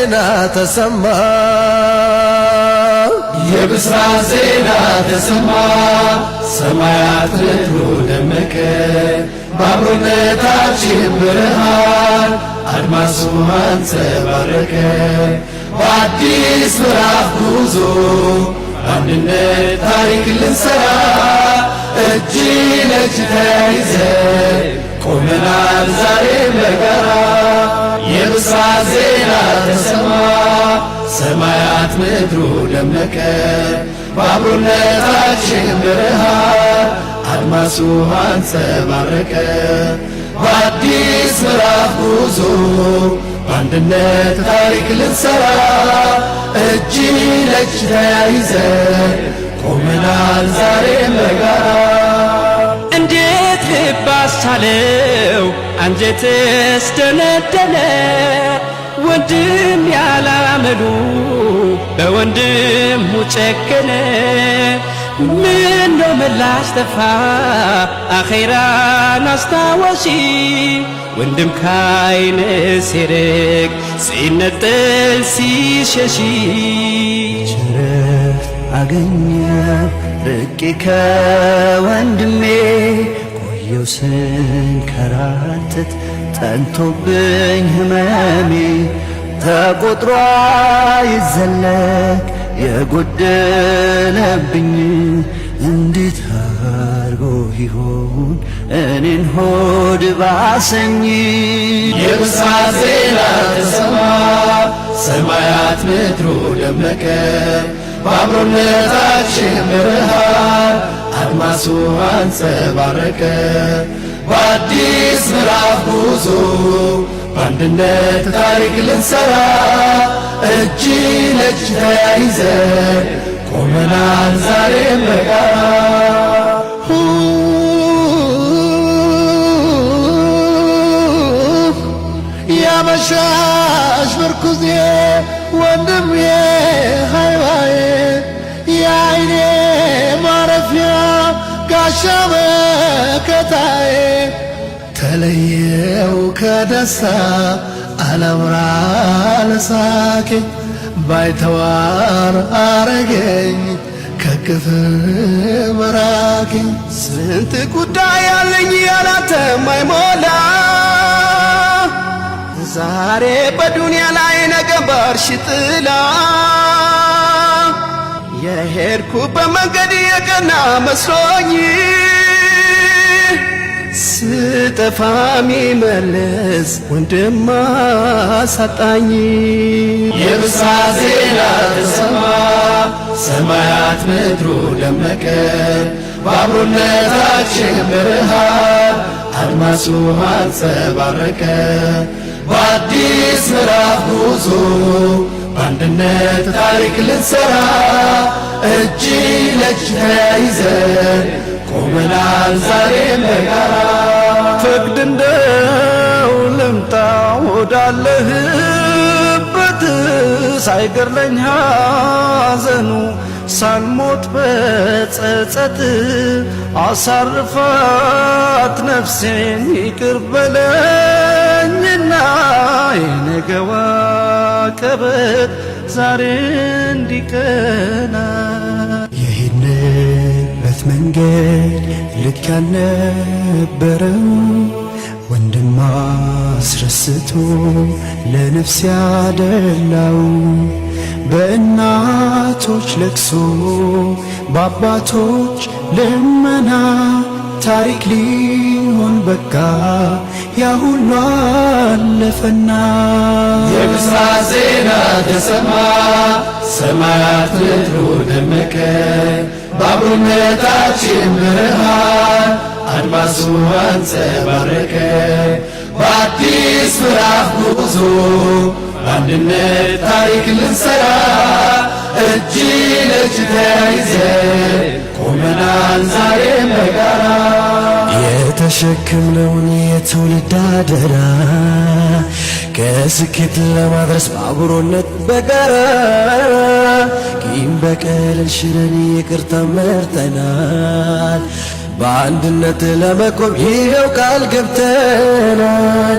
ዜና ተሰማ የብስራት ዜና ተሰማ ሰማያት ምድሩ ደመቀ በአብሮነታችን ብርሃን አድማሱ አንጸባረቀ በአዲስ ምዕራፍ ጉዞ አንድነት ታሪክ ልንሰራ እጅ ለእጅ ተያይዘን ቆመናል ዛሬ በጋራ የብስራት ዜና ተሰማ ሰማያት ምድሩ ደመቀ በአብሮነታችን ብርሃን አድማሱ አንጸባረቀ በአዲስ ምዕራፍ ጉዞ በአንድነት ታሪክ ልንሰራ እጅ ለእጅ ተያይዘን ቆመናል ዛሬ በጋራ እንዴት ልብ አስቻለው አንጀትስ ደነደነ ወንድም ያላመሉ በወንድሙ ጨከነ ምነው ምላሽ ጠፋ አኼራን አስታወሺ ወንድም ካይን ሲርቅ ሲነጠል ሲሸሺ ቸረፍ አገኘ ርቄ ከወንድሜ ቆየው ስንከራተት ጠንቶብኝ ህመሜ ተቆጥሮ አይዘለቅ የጎደለብኝ እንዴት አርጎ ይሆን እኔን ሆድ ባሰኝ የብስራት ዜና ተሰማ ሰማያት ምድሩ ደመቀ በአብሮነታችን ብርሃን አድማሱ አንጸባረቀ በአዲስ ምዕራፍ ጉዞ በአንድነት ታሪክ ልንሰራ እጅ ለእጅ ተያይዘን ቆመናል ዛሬ በጋራ ያመሻሽ ምርኩዜ ወንድሜ ሃይባዬ የአይኔ ማረፊያ ጋሻ መከታዬ ተለየው ከደስታ አላምራ ለሳቄ ባይተዋር አረገኝ ከክፍ መራቄ ስንት ጉዳይ ያለኝ ያላንተ ማይሞላ ዛሬ በዱንያ ላይ ነገ ባርሽ ጥላ የሄድኩበት መንገድ የቀና መስሎኝ ስጠፋ ሚመለስ ወንድም አሳጣኝ የብስራት ዜና ተሰማ ሰማያት ምድሩ ደመቀ በአብሮነታችን ብርሃን አድማሱ አንጸባረቀ በአዲስ ምዕራፍ ጉዞ በአንድነት ታሪክ ልንሰራ እጅ ለእጅ ተያይዘን ቆመናል ዛሬ በጋራ ፈቅድ እንደው ልምጣ ወዳለህበት ሳይገርለኝ ሐዘኑ ሳልሞት በጸጸት አሳርፋት ነፍሴን ይቅር በለኝና የነገዋ ቀበት ዛሬ እንዲቀና የሄድንበት መንገድ ልክ ያልነበረው ወንድም አስረስቶ ለነፍስ ያደላው በእናቶች ለቅሶ በአባቶች ልመና ታሪክ ሊሆን በቃ ያ ሁሉ አለፈና የብስራት ዜና ተሰማ ሰማያት ምድሩ ደመቀ በአብሮነታችን ብርሃን አድማሱ አንጸባረቀ በአዲስ ምዕራፍ ጉዞ በአንድነት ታሪክ ልንሰራ እጅ ለእጅ ተያይዘን ቆመናል ዛሬም በጋራ የተሸከምነውን የትውልድ አደራ ከስኬት ለማድረስ በአብሮነት በጋራ ቂም በቀልን ሽረን ይቅርታ መርጠናል በአንድነት ለመቆም ይኸው ቃል ገብተናል